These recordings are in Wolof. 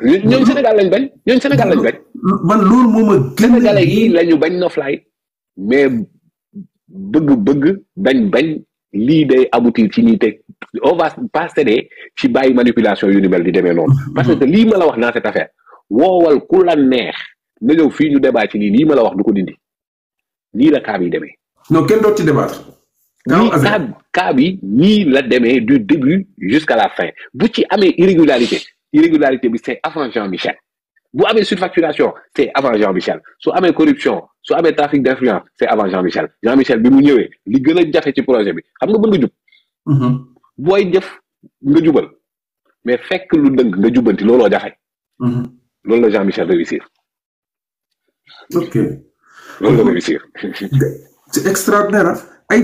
ñooñu Sénégal lañ bañ ñooñu Sénégal lañ bañ. man loolu moom a gën Sénégalais yi lañu bañ noflaay mais bëgg bañ lii day aboutir ci ñuy teg on va pas céder ci bàyyi manipulation yu ni mel di demee noonu. parce que lii ma la wax dans cette affaire woowal ku la neex nga ñëw fii ñu débat ci lii ma la wax du ko dindi nii la cas bi demee. non kenn doot ci débattre. cas bi nii la demee du début jusqu'à la fin bu ci amee irrégularité bi c'est avant Jean-Michel bu amee surfacturation c'est avant Jean-Michel su amee corruption su amee trafic d'influence c'est avant Jean-Michel bi mu ñëwee li gën a jafe ci projet bi xam nga mën nga jub. booy jëf nga jubal mais fekk lu dëng nga jubanti looloo jafe. loolu la Jean-Michel réussir. ok loolu la réussir. c'est extraordinaire ay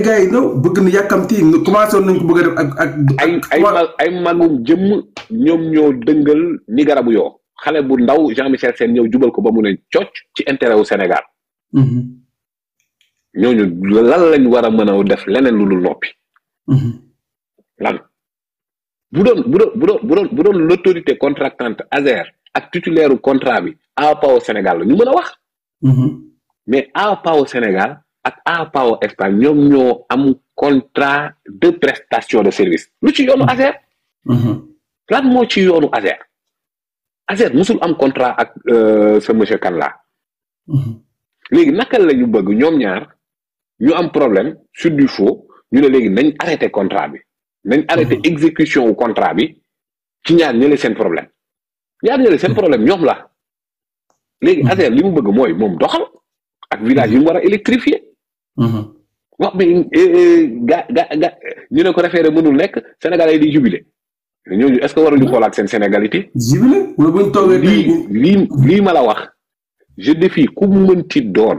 gars yi ndaw bëgg na yàkkamti nga commencé woon nañ ko bëgg a def ay magum jëmm ñoom ñoo dëngal ni garabu yoo xale bu ndaw Jean-Michel Sène ñëw jubal ko ba mu ne cocc ci intérêt wu Sénégal. ñooñu lan lañ war a mën a def leneen lu dul noppi. lan bu doon l'autorité contractante ASER ak titulaire contrat bi APAO Sénégal la ñu mën a wax. mais APAO Sénégal ak APAO Espagne ñoom ñoo am contrat de prestation de service lu ci yoonu ASER. lan moo ci yoonu ASER musul am contrat ak ce monsieur Kane léegi naka la ñu bëgg ñoom ñaar ñu am problème sur du faux ñu ne léegi nañ arrêté contrat bi nañ arrêté exécution wu contrat bi ci ñaar ñële seen problème ñoom la léegi ASER li mu bëgg mooy moom doxal ak village yi mu war a électrifier wax mais ga ñu ne ko référé mënul nekk Sénégalais yi di jubilé ñooñu est-ce que waruñu xoolaat seen sénégalité jubilé wala buñ toogee lii ma la wax je défie ku mënti doon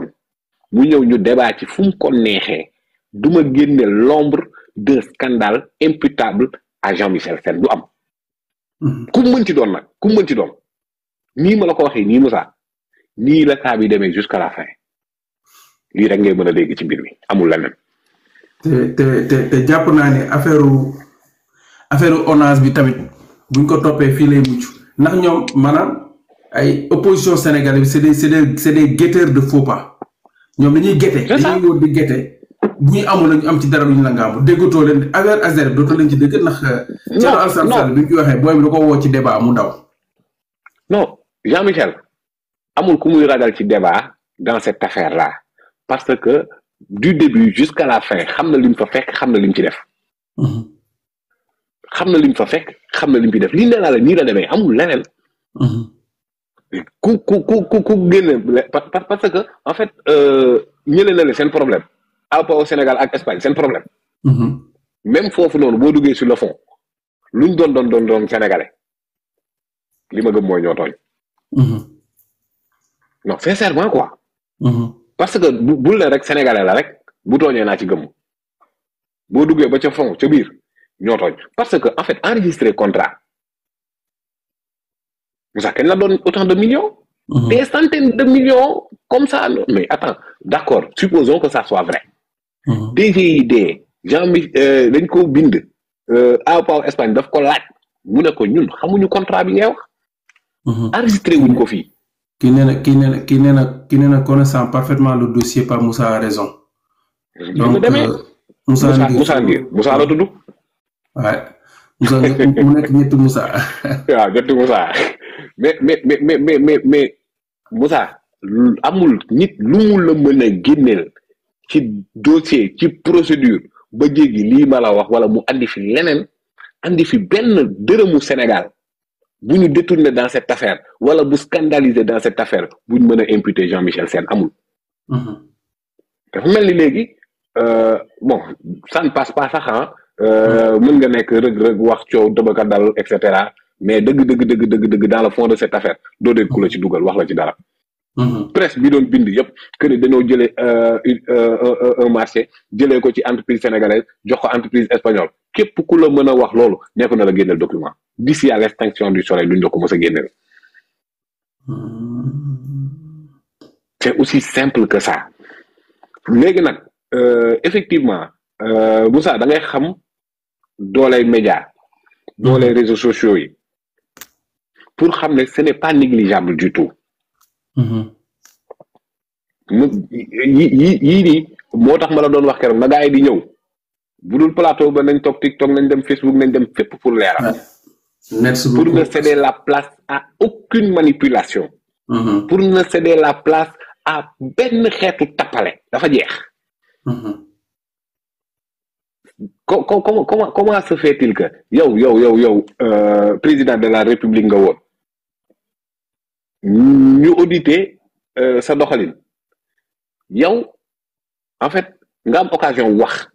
mu ñëw ñu débat ci fu mu ko neexee du ma génne l'ombre d'un scandale imputable à Jean-Michel Sène du am ku mënti doon nag ku mënti doon nii ma la ko waxee nii Moussa nii la cas bi demee jusqu'à la fin lii rek ngay mën a dégg ci mbir mi amul leneen. te jàpp naa ne affaire ONAS bi tamit buñ ko toppee fii lay mucc ndax ñoom maanaam ay opposition sénégalais bi c'est des guetteurs de faux pas ñoom dañuy guette. dañuy wóor di guette bu ñuy amul ñu am ci dara lu ñu la ngaamu déggatoo leen affaire ASER dootoo leen ci dégg ndax. Thierno Alassane Sall bi ñu waxee booy bi da ko woo ci débat mu daw. non Jean-Michel amul ku muy ragal ci débat dans cette affaire là parce que du début jusqu'à la fin xam na lim fa fekk xam na lim ci def. xam na lim fa fekk xam na lim ci def lii nee naa la nii la demee amul leneen. ku génne parce que en fait ñële na le seen problème APAO Sénégal ak Espagne seen problème. même foofu noonu boo duggee sur le fond luñ doon sénégalais li ma gëm mooy ñoo tooñ. non sincèrement quoi. parce que bul ne rek sénégalais la rek bu tooñee naa ci gëm boo duggee ba ca fond ca biir ñoo tooñ parce que en fait enregistrer contrat Moussa kenn la doon autant de millions. Des centaines de millions comme ça mais attends d'accord supposons que ça soit vrai. DGID dañ ko bind APAO Espagne daf ko laaj mu ne ko ñun xamuñu contrat bi ngay wax. enregistré wuñ ko fii. Qui n'est connaissant parfaitement le dossier par Moussa a raison. Donc Moussa la tudd. Ouais. Moussa mu nekk ñetti Moussa. waaw ñetti Moussa mais Moussa amul nit lu mu la mën a génneel ci dossier ci procédure ba jéggi lii ma la wax wala mu andi fi leneen andi fi benn dërëmu Sénégal bu ñu détourné dans cette affaire wala bu scandalisé dans cette affaire bu ñu mën a imputer Jean-Michel Sène amul. dafa mel ni léegi bon ça ne passe pas sax mën nga nekk rëg-rëg wax coow dëbaka dal et cetera mais dëgg dans le fond de cette affaire doo dégg ku la ci dugal wax la ci dara. presse bi doon bind yëpp que ne dañoo jëlee un marché jëlee ko ci entreprise sénégalaise jox ko entreprise espagnole képp ku la mën a wax loolu nekk na la génneel document d'ici à l'extinction du soleil duñ la ko mës a génneel. c'est aussi simple que ça léegi nag effectivement Moussa da ngay xam dooley média dooley réseaux sociaux yi pour xam ne ce n'est pas négligeable du tout. yii nii moo tax ma la doon wax keroog na gaa yi di ñëw bu dul plateau ba nañ toog TikTok nañ dem Facebook nañ dem fépp pour leeral. pour ne céder la place à aucune manipulation. pour ne céder la place à benn xeetu tappale dafa jeex. comment se fait-il que yow président de la république nga woon ñu auditer sa doxalin yow en fait nga am occasion wax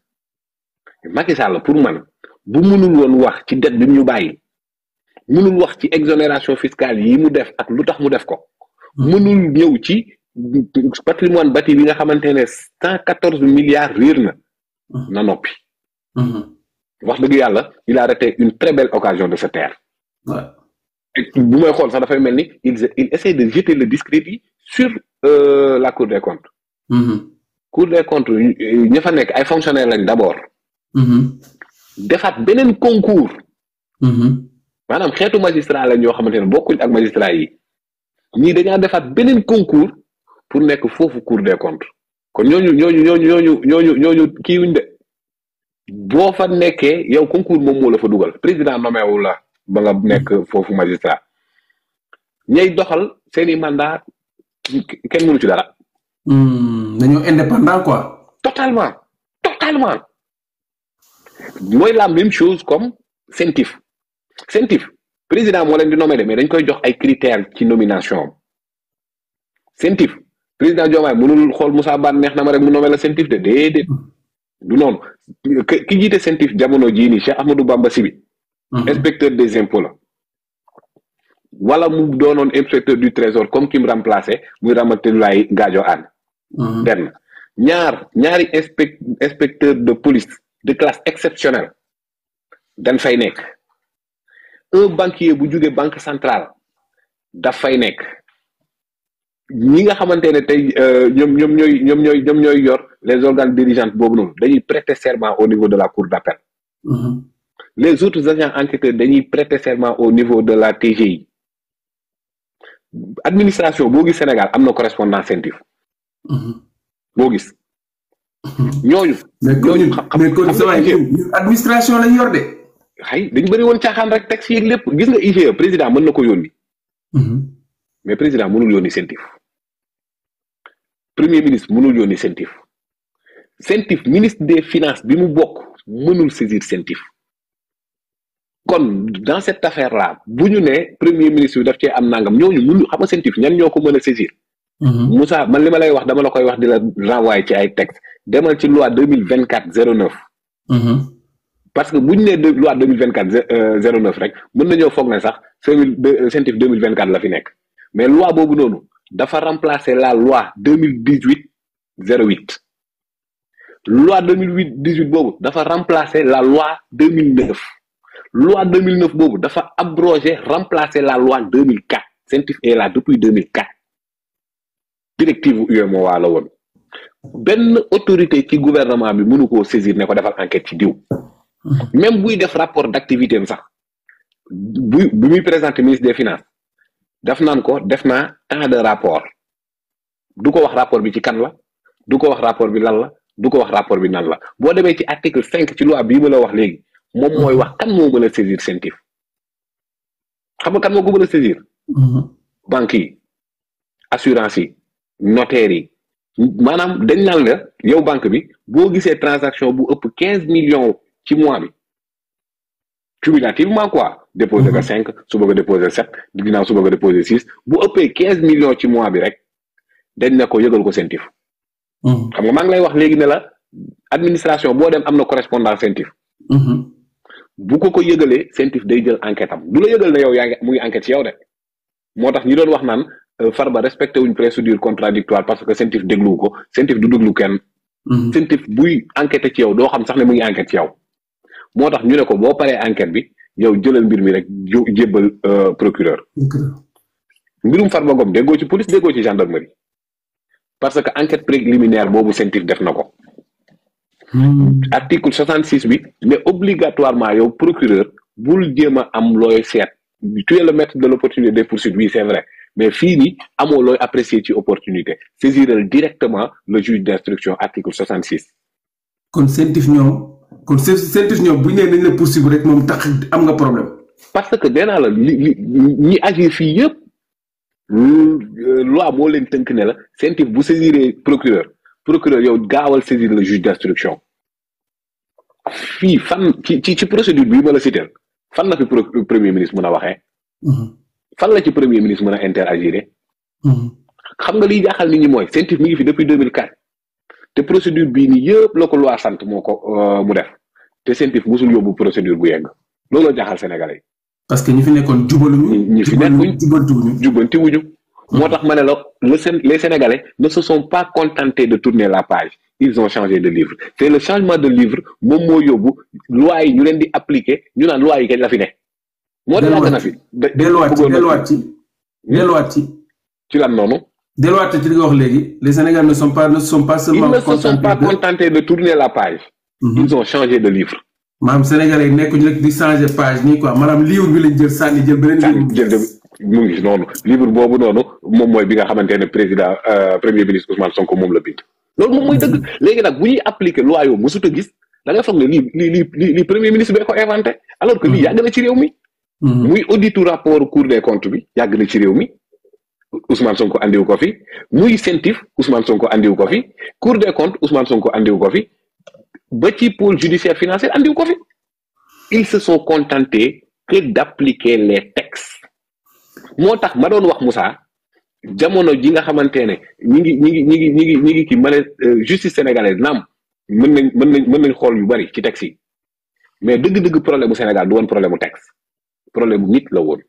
Macky Sall pour man bu mënul woon wax ci dette bi ñu bàyyi mënul wax ci exonération fiscale yi mu def ak lu tax mu def ko mënul ñëw ci patrimoine bâti bi nga xamante ne 114 milliards réer na noppi. wax dëgg yàlla il a raté une très belle occasion de se taire. bu may xool sax dafay mel ni il essaie de jeter le discrédit sur la Cour des comptes. Cour des comptes ña fa nekk ay fonctionnaires lañ d'abord. defaat beneen concours. maanaam xeetu magistrat lañ ñoo xamante ne bokkuñ ak magistrat yi ñii dañaa defaat beneen concours pour nekk foofu Cour des comptes kon ñooñu kiiwuñ de. boo fa nekkee yow concours moom moo la fa dugal président nommé wu la ba nga nekk foofu magistrat ñay doxal seeni mandat kenn mënu ci dara. dañoo indépendant quoi. totalement mooy la même chose comme CENTIF président moo leen di nommé de mais dañ koy jox ay critères ci nomination CENTIF président Diomaye mënul xool Moussa Bane neex na ma rek mu nommé la CENTIF de déedéet. du noonu ki jiite CENTIF jamono jii nii Cheikh Ahmadou Bamba Sibi inspecteur des impôts la wala mu doonoon inspecteur du trésor comme ki mu remplacé muy Ramatoulaye Gadio Anne benn ñaari inspecteur de police de classe exceptionnelle dañ fay nekk un banquier bu jóge banque centrale daf fay nekk ñi nga xamante ne tey ñoom ñooy yor les organes dirigeants boobu noonu dañuy prêter serment au niveau de la cour d'appel. Les autres agents enquêteurs dañuy prêter serment au niveau de la TGI. administration boo gis Sénégal am na correspondant CENTIF. boo gis. ñooñu. mais kon administration lañ yor de. xëy dañu bëri woon caaxaan rek texte yi lépp gis nga IGE président mën na ko yónni. mais président mënul yónni CENTIF. premier ministre mënul yónni CENTIF ministre des finances bi mu bokk mënul saisir CENTIF. kon dans cette affaire là bu ñu ne premier ministre bi daf cee am nangam ñooñu mënu xam nga CENTIF ñan ñoo ko mën a saisir. Moussa man li ma lay wax dama la koy wax di la renvoyer ci ay texte demal ci loi 2024-09. parce que bu ñu nee loi 2024-09 rek mën nañoo foog ne sax CENTIF 2024 la fi nekk mais loi boobu noonu dafa remplacer la loi 2018-08. loi 2018 boobu dafa remplacer la loi 2009. loi 2009 boobu dafa abroger remplacer la loi 2004 CENTIF est là depuis 2004 directive UEMOA la woon benn autorité ci gouvernement bi mënu koo saisir ne ko defal enquête ci diw même buy def rapport d'activité am sax bu muy présenter ministre des finances daf naan ko def naa tant de rapport du ko wax rapport bi ci kan la du ko wax rapport bi lan la du ko wax rapport bi nan la boo demee ci article 5 ci loi bii ma la wax léegi moom mooy wax kan moo mën a saisir CENTIF xam nga kan moo ko mën a saisir. banques yi assurance yi notaires yi maanaam dañ naan la yow banque bi boo gisee transaction bu ëpp 15 millions ci mois bi cumulativement quoi déposer nga 5 su bëgg a déposer 7 ginnaaw su bëgg a déposer 6 bu ëppee 15 millions ci mois bi rek dañ ne ko yëgal ko CENTIF. xam nga maa ngi lay wax léegi ne la administration boo dem am na correspondant CENTIF. bu ko yëgalee CENTIF day jël enquête am du la yëgal ne yow yaa ngi mu ngi enquête ci yow de moo tax ñi doon wax naan Farba respecté wuñ procédure contradictoire parce que CENTIF déglu ko CENTIF du déglu kenn. CENTIF buy enquête ci yow doo xam sax ne mu ngi enquête ci yow moo tax ñu ne ko boo paree enquête bi yow jëlal mbir mi rek jébbal procureur. mbirum Farba Ngom déggoo ci police déggoo ci gendarmerie parce que enquête préliminaire boobu CENTIF def na ko. article 66 bi mais obligatoirement yow procureur bul jéem a am looy seet tu es le maître de l'opportunité des poursuites oui c'est vrai mais fii nii amoo looy apprécier ci opportunité saisiral directement le juge d'instruction article 66. kon CENTIF ñoom bu ñu nee nañ la poursuivre rek moom tax am nga problème. parce que nee naa la ñi agir fii yëpp loi moo leen tënk ne la CENTIF bu saisiree procureur yow gaawal saisir le juge d'instruction fii fan ci procédure bii ma la citer fan la fi premier ministre mën a waxee. fan la ci premier ministre mën a interagir. xam nga liy jaaxal nit ñi mooy CENTIF mi ngi fi depuis 2004 te procédure bii nii yëpp la ko loi sant moo ko mu def te CENTIF musul yóbbu procédure bu yegg looloo jaaxal sénégalais yi. parce que ñi fi nekkoon jubaluñu. ñi fi nekkuñ jubbantiwuñu. moo tax ma ne la les sénégalais ne se sont pas contentés de tourner la page ils ont changé de livre c'est le changement de livre moom moo yóbbu loi yi ñu leen di appliquer ñu naan loi yi kañ la fi ne. moo tax yàgg na fi. delluwaat ci. ci lan noonu. delluwaat ci li nga wax léegi les sénégalais ne sont pas seulement. ils ne se sont pas contentés de tourner la page. ils ont changé de livre. maanaam sénégalais yi nekkuñu rek di changer page nii quoi maanaam livre bi lañ jël sànni jël beneen livre. mu ngi noonu livre boobu noonu moom mooy bi nga xamante ne président premier ministre Ousmane Sonko moom la bind. loolu moom mooy dëgg léegi nag bu ñuy appliquer loi yoo mësut a gis da ngay foog ne lii premier ministre bee ko inventé alors que lii yàgg na ci réew mi. muy auditu rapport Cour des comptes bi yàgg na ci réew mi Ousmane Sonko andiwu ko fi muy CENTIF Ousmane Sonko andiwu ko fi Cour des comptes Ousmane Sonko andiwu ko fi ba ci pôle judiciaire financier andiwu ko fi ils se sont contentés que d'appliquer les textes. moo tax ma doon wax Moussa jamono ji nga xamante ne ñi ngi ki mën a justice sénégalaise naam mën nañ xool yu bari ci texte yi mais dëgg-dëgg problème mu Sénégal du woon problème mu texte problème mu nit la woon.